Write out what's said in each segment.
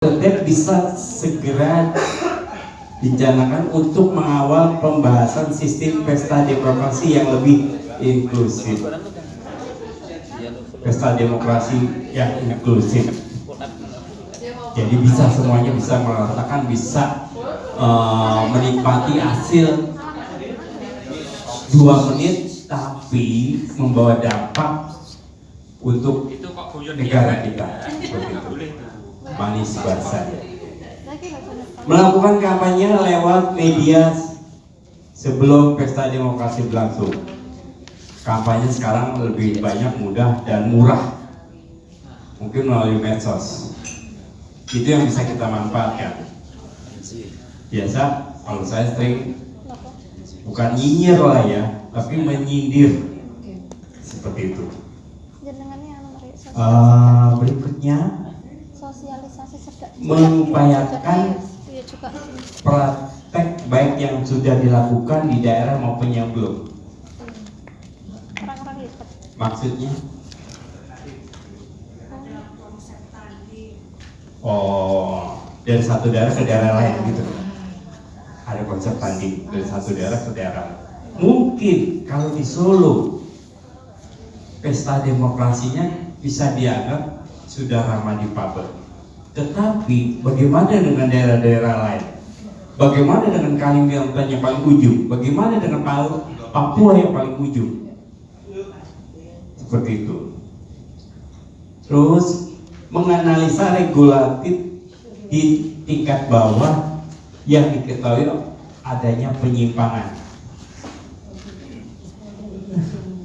Terdekat bisa segera dicanangkan untuk mengawal pembahasan sistem pesta demokrasi yang lebih inklusif. Pesta demokrasi yang inklusif. Jadi bisa semuanya bisa merasakan, bisa menikmati hasil 2 menit, tapi membawa dampak untuk negara kita. Manis bahasa. Melakukan kampanye lewat media sebelum pesta demokrasi berlangsung. Kampanye sekarang lebih banyak, mudah dan murah, mungkin melalui medsos. Itu yang bisa kita manfaatkan. Biasa kalau saya sering bukan nyinyir lah ya, tapi menyindir seperti itu. Berikutnya mengupayakan praktek baik yang sudah dilakukan di daerah maupun yang belum. Maksudnya? Dari satu daerah ke daerah lain gitu. Ada konsep tanding dari satu daerah ke daerah. Mungkin kalau di Solo pesta demokrasinya bisa dianggap sudah ramah difabel. Tetapi bagaimana dengan daerah-daerah lain? Bagaimana dengan Kalimantan yang paling ujung? Bagaimana dengan Papua yang paling ujung? Seperti itu. Terus menganalisa regulatif di tingkat bawah yang diketahui adanya penyimpangan.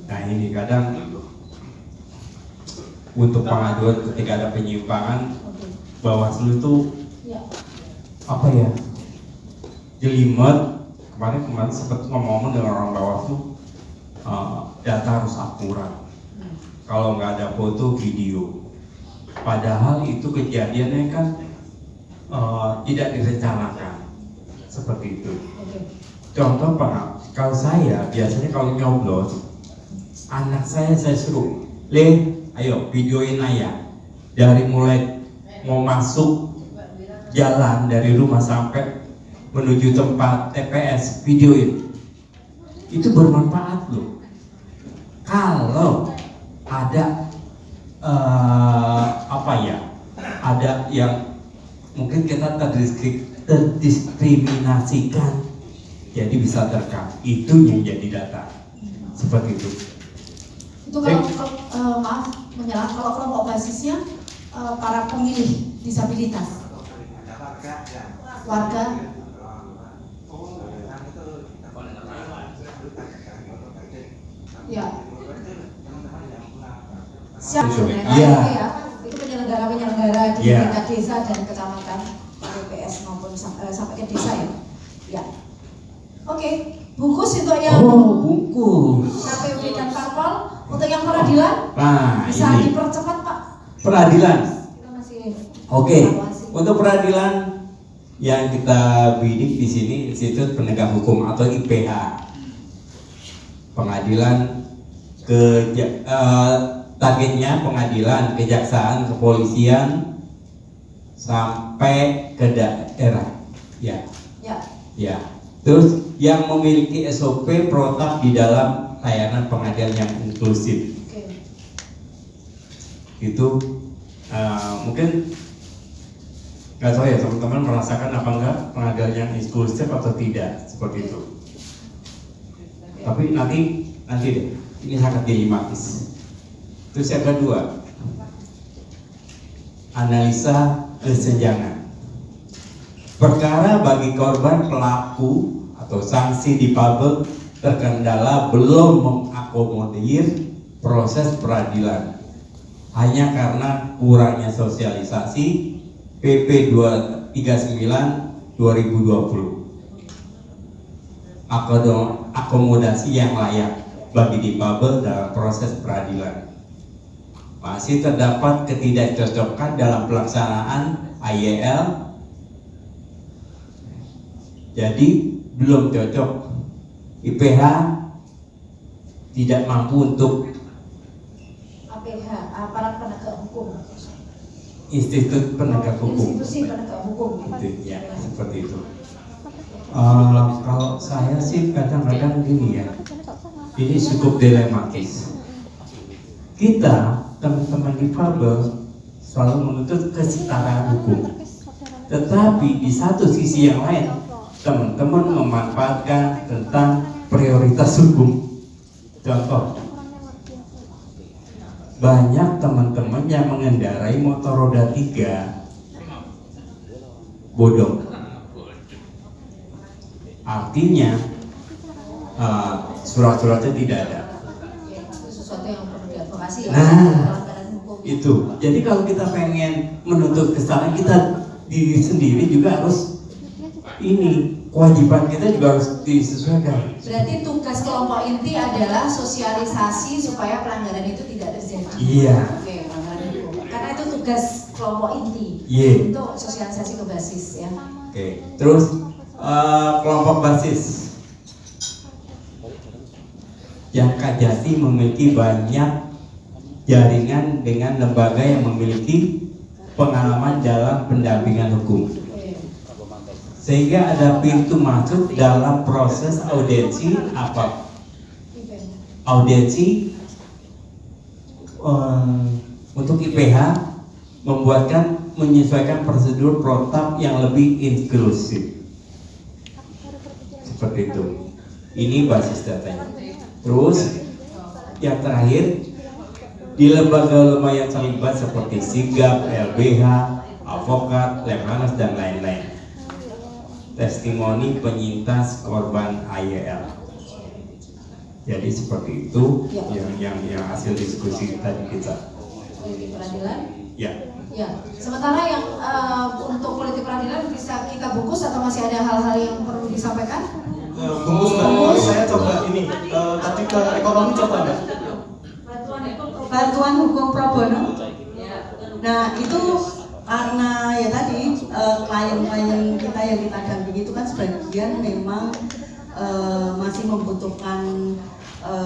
Nah ini kadang untuk pengaduan ketika ada penyimpangan, Bawaslu itu apa ya, jelimet. Kemarin sempat ngomong dengan orang Bawaslu, data harus akurat, kalau nggak ada foto video. Padahal itu kejadiannya kan tidak direncanakan seperti itu. Contoh Pak, kalau saya biasanya kalau nyoblos, anak saya suruh, ayo videoin ayah dari mulai mau masuk jalan dari rumah sampai menuju tempat TPS, videoin. Itu bermanfaat loh. Kalau ada ada yang mungkin kita terdiskriminasikan, jadi bisa terekam, itu yang jadi data seperti itu. Itu kalau kalau kelompok basisnya para pemilih disabilitas, warga. Ya. Siap sebenarnya ya. Itu penyelenggara di tingkat desa dan kecamatan, TPS maupun sampai ke desa ya. Ya. Oke, bungkus untuk yang bungkus KPUD dan Parpol. Untuk yang peradilan bisa ini dipercepat Pak. Peradilan. Oke. Untuk peradilan yang kita bidik di sini Institut Penegak Hukum atau IPH. Pengadilan targetnya pengadilan, kejaksaan, kepolisian sampai ke daerah. Ya. Terus yang memiliki SOP protap di dalam layanan pengadilan yang inklusif. Itu mungkin nggak tahu ya teman-teman merasakan apa enggak pengadilan yang inklusif atau tidak seperti itu. Tapi nanti deh, ini sangat dilematis. Terus yang kedua, analisa kesenjangan. Perkara bagi korban, pelaku atau sanksi difabel terkendala belum mengakomodir proses peradilan hanya karena kurangnya sosialisasi PP 239/2020. Akomodasi yang layak bagi difabel dalam proses peradilan. Masih terdapat ketidakcocokan dalam pelaksanaan AYL. Jadi belum cocok. IPH tidak mampu untuk APH, aparat penegak hukum. institut penegak hukum. Institusi penegak hukum. Itu ya, seperti itu. Kalau saya sih kadang-kadang gini ya, ini cukup dilematis. Kita teman-teman difabel selalu menuntut kesetaraan hukum, tetapi di satu sisi yang lain teman-teman memanfaatkan tentang prioritas hukum. Contoh, banyak teman-teman yang mengendarai motor roda 3 bodong. Artinya surat-suratnya tidak ada. Itu sesuatu yang perlu diadvokasi ya. Nah, Pelanggaran hukum. itu. Jadi kalau kita pengen menuntut kesetaraan, kita diri sendiri juga harus ini, kewajiban kita juga harus disesuaikan. Berarti tugas kelompok inti adalah sosialisasi supaya pelanggaran itu tidak terjadi. Iya. Oke, pelanggaran hukum. Karena itu tugas kelompok inti Iya. untuk sosialisasi ke basis ya. Oke. Terus kelompok basis. Yang Kajati memiliki banyak jaringan dengan lembaga yang memiliki pengalaman dalam pendampingan hukum, sehingga ada pintu masuk dalam proses audiensi apa? Audiensi untuk IPH menyesuaikan prosedur protap yang lebih inklusif. Seperti itu. Ini basis datanya. Terus yang terakhir, di lembaga-lembaga yang terlibat seperti Sigap, LBH, Avokat, Lemhanas dan lain-lain. Testimoni penyintas korban IYL. Jadi seperti itu yang hasil diskusi tadi kita. Politik peradilan. Ya. Ya. Sementara yang untuk politik peradilan bisa kita bungkus atau masih ada hal-hal yang perlu disampaikan? Bungkus Mbak, saya coba ini tadi ke ekonomi coba Mbak. Bantuan hukum pro bono. Nah itu karena ya tadi klien-klien kita yang kita dampingi itu kan sebagian memang masih membutuhkan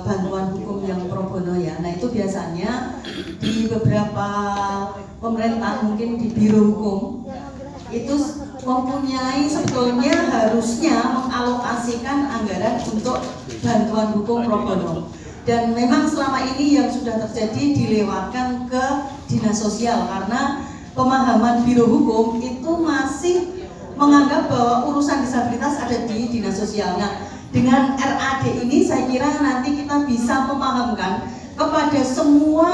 bantuan hukum yang pro bono ya. Nah itu biasanya di beberapa pemerintah mungkin di biro hukum itu mempunyai sebetulnya harusnya mengalokasikan anggaran untuk bantuan hukum pro bono. Dan memang selama ini yang sudah terjadi dilewatkan ke dinas sosial karena pemahaman biro hukum itu masih menganggap bahwa urusan disabilitas ada di dinas sosial. Nah, dengan RAD ini saya kira nanti kita bisa memahamkan kepada semua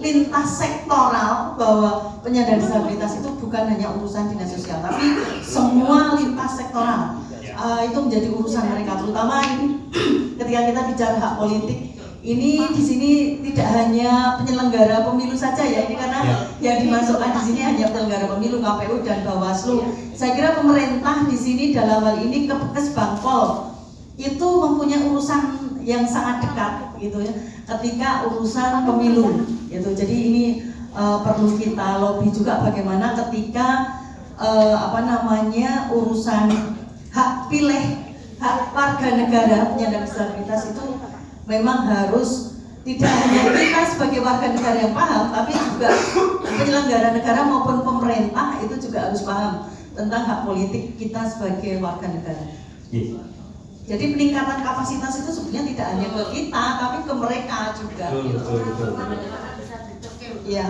lintas sektoral bahwa penyandang disabilitas itu bukan hanya urusan dinas sosial, tapi semua lintas sektoral. Itu menjadi urusan mereka, terutama ini ketika kita bicara hak politik. Ini di sini tidak hanya penyelenggara pemilu saja ya, ini karena yang dimasukkan di sini hanya penyelenggara pemilu, KPU dan Bawaslu. Saya kira pemerintah di sini dalam hal ini Kepkes Bangpol itu mempunyai urusan yang sangat dekat gitu ya, ketika urusan pemilu gitu. Jadi ini perlu kita lobby juga bagaimana ketika urusan hak pilih, hak warga negara penyandang disabilitas itu memang harus tidak hanya kita sebagai warga negara yang paham, tapi juga penyelenggara negara maupun pemerintah itu juga harus paham tentang hak politik kita sebagai warga negara. Jadi peningkatan kapasitas itu sebenarnya tidak hanya ke kita, tapi ke mereka juga. Betul. Iya.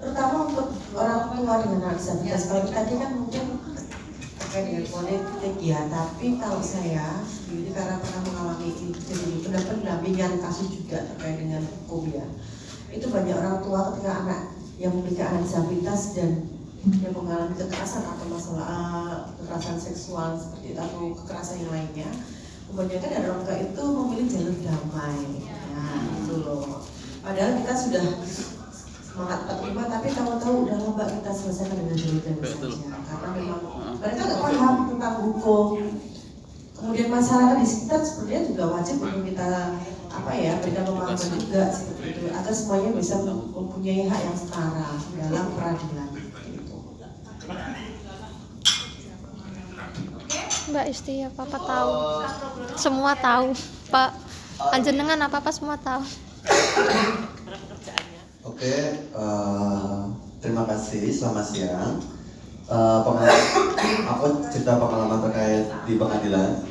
Terutama untuk orang tua dengan anak disabilitas. Kalau tadi kan mungkin terkait dengan politik ya, tapi kalau saya sendiri karena pernah mengalami itu jadi pendampingan kasus juga terkait dengan hukum ya, itu banyak orang tua ketika anak yang memiliki anak disabilitas dan yang mengalami kekerasan atau masalah kekerasan seksual seperti itu atau kekerasan yang lainnya, kebanyakan dari orang tua itu memilih jalur damai. Nah itu loh, padahal kita sudah semangat 45, tapi tahu-tahu udah lomba kita selesaikan dengan jalur damai saja, karena memang mereka nggak paham tentang hukum. Kemudian masyarakat di sekitar sebenarnya juga wajib untuk kita berikan pemahaman juga seperti itu, agar semuanya bisa mempunyai hak yang setara dalam peradilan. Mbak Isti ya, Papa tahu, semua tahu Pak. Panjenengan apa semua tahu. Oke, terima kasih. Selamat siang. Aku cerita pengalaman terkait di pengadilan.